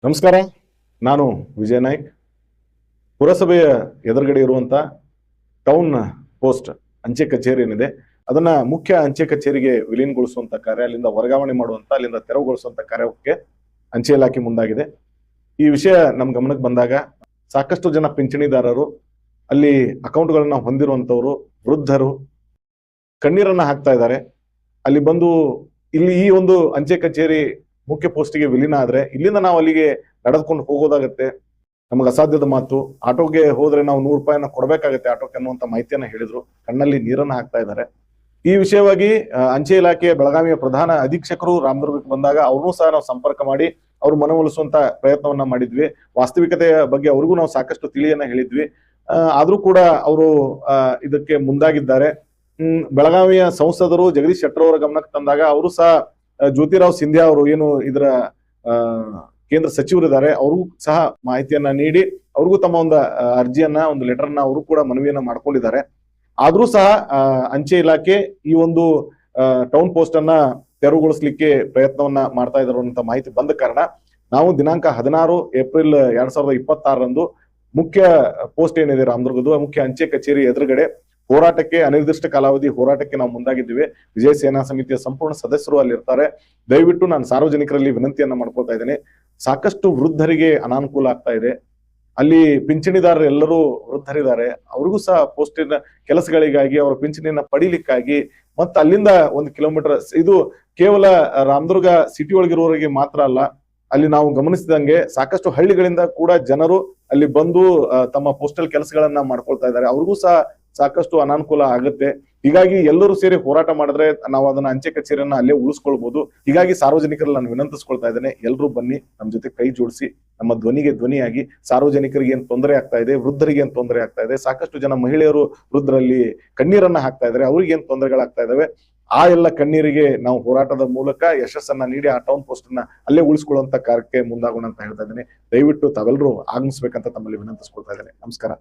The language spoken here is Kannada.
ನಮಸ್ಕಾರ. ನಾನು ವಿಜಯ ನಾಯ್ಕ್. ಪುರಸಭೆಯ ಎದುರುಗಡೆ ಇರುವಂತ ಟೌನ್ ಪೋಸ್ಟ್ ಅಂಚೆ ಕಚೇರಿ ಏನಿದೆ ಅದನ್ನ ಮುಖ್ಯ ಅಂಚೆ ಕಚೇರಿಗೆ ವಿಲೀನಗೊಳಿಸುವಂತ ಕಾರ್ಯ, ಅಲ್ಲಿಂದ ವರ್ಗಾವಣೆ ಮಾಡುವಂತ, ಅಲ್ಲಿಂದ ತೆರವುಗೊಳಿಸುವಂತ ಕಾರ್ಯಕ್ಕೆ ಅಂಚೆ ಇಲಾಖೆ ಮುಂದಾಗಿದೆ. ಈ ವಿಷಯ ನಮ್ಮ ಗಮನಕ್ಕೆ ಬಂದಾಗ ಸಾಕಷ್ಟು ಜನ ಪಿಂಚಣಿದಾರರು, ಅಲ್ಲಿ ಅಕೌಂಟ್ಗಳನ್ನ ಹೊಂದಿರುವಂತವರು, ವೃದ್ಧರು ಕಣ್ಣೀರನ್ನ ಹಾಕ್ತಾ ಇದ್ದಾರೆ. ಅಲ್ಲಿ ಬಂದು ಇಲ್ಲಿ ಈ ಒಂದು ಅಂಚೆ ಕಚೇರಿ ಮುಖ್ಯ ಪೋಸ್ಟಿಗೆ ವಿಲೀನ ಆದ್ರೆ ಇಲ್ಲಿಂದ ನಾವು ಅಲ್ಲಿಗೆ ನಡೆದುಕೊಂಡು ಹೋಗೋದಾಗತ್ತೆ, ನಮಗೆ ಅಸಾಧ್ಯದ ಮಾತು. ಆಟೋಗೆ ಹೋದ್ರೆ ನಾವು ₹100 ಕೊಡಬೇಕಾಗತ್ತೆ ಆಟೋಕ್ಕೆ ಅನ್ನುವಂತ ಮಾಹಿತಿಯನ್ನ ಹೇಳಿದ್ರು. ಕಣ್ಣಲ್ಲಿ ನೀರನ್ನ ಹಾಕ್ತಾ ಇದ್ದಾರೆ. ಈ ವಿಷಯವಾಗಿ ಅಂಚೆ ಇಲಾಖೆಯ ಬೆಳಗಾವಿಯ ಪ್ರಧಾನ ಅಧೀಕ್ಷಕರು ರಾಮದುರ್ಗಕ್ಕೆ ಬಂದಾಗ ಅವ್ರನ್ನೂ ಸಹ ನಾವು ಸಂಪರ್ಕ ಮಾಡಿ ಅವ್ರು ಮನವೊಲಿಸುವಂತ ಪ್ರಯತ್ನವನ್ನ ಮಾಡಿದ್ವಿ. ವಾಸ್ತವಿಕತೆಯ ಬಗ್ಗೆ ಅವ್ರಿಗೂ ನಾವು ಸಾಕಷ್ಟು ತಿಳಿಯನ್ನ ಹೇಳಿದ್ವಿ. ಆದ್ರೂ ಕೂಡ ಅವರು ಇದಕ್ಕೆ ಮುಂದಾಗಿದ್ದಾರೆ. ಬೆಳಗಾವಿಯ ಸಂಸದರು ಜಗದೀಶ್ ಶೆಟ್ಟರ್ ಅವರ ಗಮನಕ್ಕೆ ತಂದಾಗ ಅವರು ಸಹ ಜ್ಯೋತಿರಾವ್ ಸಿಂಧ್ಯಾ ಅವರು ಏನು ಇದರ ಕೇಂದ್ರ ಸಚಿವರಿದ್ದಾರೆ, ಅವರು ಸಹ ಮಾಹಿತಿಯನ್ನ ನೀಡಿ ಅವ್ರಿಗೂ ತಮ್ಮ ಒಂದು ಅರ್ಜಿಯನ್ನ, ಒಂದು ಲೆಟರ್ನ ಅವರು ಕೂಡ ಮನವಿಯನ್ನ ಮಾಡ್ಕೊಂಡಿದ್ದಾರೆ. ಆದ್ರೂ ಸಹ ಅಂಚೆ ಇಲಾಖೆ ಈ ಒಂದು ಟೌನ್ ಪೋಸ್ಟ್ ಅನ್ನ ತೆರವುಗೊಳಿಸ್ಲಿಕ್ಕೆ ಪ್ರಯತ್ನವನ್ನ ಮಾಡ್ತಾ ಇದ್ದಾರೆ ಅಂತ ಮಾಹಿತಿ ಬಂದ ಕಾರಣ ನಾವು ದಿನಾಂಕ 16 ಏಪ್ರಿಲ್ 2026ರಂದು ಮುಖ್ಯ ಪೋಸ್ಟ್ ಏನಿದೆ ರಾಮದುರ್ಗದ ಮುಖ್ಯ ಅಂಚೆ ಕಚೇರಿ ಎದುರುಗಡೆ ಹೋರಾಟಕ್ಕೆ, ಅನಿರ್ದಿಷ್ಟ ಕಾಲಾವಧಿ ಹೋರಾಟಕ್ಕೆ ನಾವು ಮುಂದಾಗಿದ್ದೀವಿ. ವಿಜಯ ಸೇನಾ ಸಮಿತಿಯ ಸಂಪೂರ್ಣ ಸದಸ್ಯರು ಅಲ್ಲಿ ಇರ್ತಾರೆ. ದಯವಿಟ್ಟು ನಾನು ಸಾರ್ವಜನಿಕರಲ್ಲಿ ವಿನಂತಿಯನ್ನ ಮಾಡ್ಕೊಳ್ತಾ ಇದ್ದೇನೆ. ಸಾಕಷ್ಟು ವೃದ್ಧರಿಗೆ ಅನಾನುಕೂಲ ಆಗ್ತಾ ಇದೆ. ಅಲ್ಲಿ ಪಿಂಚಣಿದಾರರು ಎಲ್ಲರೂ ವೃದ್ಧರಿದ್ದಾರೆ. ಅವ್ರಿಗೂ ಸಹ ಪೋಸ್ಟಿನ ಕೆಲಸಗಳಿಗಾಗಿ, ಅವರ ಪಿಂಚಣಿಯನ್ನ ಪಡಿಲಿಕ್ಕಾಗಿ, ಮತ್ತೆ ಅಲ್ಲಿಂದ 1 ಕಿಲೋಮೀಟರ್, ಇದು ಕೇವಲ ರಾಮದುರ್ಗ ಸಿಟಿ ಒಳಗಿರುವವರಿಗೆ ಮಾತ್ರ ಅಲ್ಲ, ಅಲ್ಲಿ ನಾವು ಗಮನಿಸಿದಂಗೆ ಸಾಕಷ್ಟು ಹಳ್ಳಿಗಳಿಂದ ಕೂಡ ಜನರು ಅಲ್ಲಿ ಬಂದು ತಮ್ಮ ಪೋಸ್ಟಲ್ ಕೆಲಸಗಳನ್ನ ಮಾಡ್ಕೊಳ್ತಾ ಇದ್ದಾರೆ. ಅವ್ರಿಗೂ ಸಹ ಸಾಕಷ್ಟು ಅನಾನುಕೂಲ ಆಗುತ್ತೆ. ಹೀಗಾಗಿ ಎಲ್ಲರೂ ಸೇರಿ ಹೋರಾಟ ಮಾಡಿದ್ರೆ ನಾವು ಅದನ್ನ ಅಂಚೆ ಕಚೇರಿಯನ್ನ ಅಲ್ಲೇ ಉಳಿಸ್ಕೊಳ್ಬಹುದು. ಹೀಗಾಗಿ ಸಾರ್ವಜನಿಕರಲ್ಲಿ ನಾನು ವಿನಂತಿಸ್ಕೊಳ್ತಾ ಇದ್ದೇನೆ, ಎಲ್ಲರೂ ಬನ್ನಿ, ನಮ್ಮ ಜೊತೆ ಕೈ ಜೋಡಿಸಿ ನಮ್ಮ ಧ್ವನಿಗೆ ಧ್ವನಿಯಾಗಿ. ಸಾರ್ವಜನಿಕರಿಗೆ ಏನ್ ತೊಂದರೆ ಆಗ್ತಾ ಇದೆ, ವೃದ್ಧರಿಗೆ ಏನ್ ತೊಂದರೆ ಆಗ್ತಾ ಇದೆ, ಸಾಕಷ್ಟು ಜನ ಮಹಿಳೆಯರು ವೃದ್ಧರಲ್ಲಿ ಕಣ್ಣೀರನ್ನ ಹಾಕ್ತಾ ಇದ್ದಾರೆ, ಅವ್ರಿಗೆ ಏನ್ ತೊಂದರೆಗಳಾಗ್ತಾ ಇದಾವೆ, ಆ ಎಲ್ಲ ಕಣ್ಣೀರಿಗೆ ನಾವು ಹೋರಾಟದ ಮೂಲಕ ಯಶಸ್ಸನ್ನ ನೀಡಿ ಆ ಟೌನ್ ಪೋಸ್ಟ್ ಅನ್ನ ಅಲ್ಲೇ ಉಳಿಸ್ಕೊಳ್ಳುವಂತ ಕಾರ್ಯಕ್ಕೆ ಮುಂದಾಗೋಣ ಅಂತ ಹೇಳ್ತಾ ಇದ್ದೇನೆ. ದಯವಿಟ್ಟು ತಾವೆಲ್ಲರೂ ಆಗಮಿಸ್ಬೇಕಂತ ತಮ್ಮಲ್ಲಿ ವಿನಂತಿಸ್ಕೊಳ್ತಾ ಇದ್ದೇನೆ. ನಮಸ್ಕಾರ.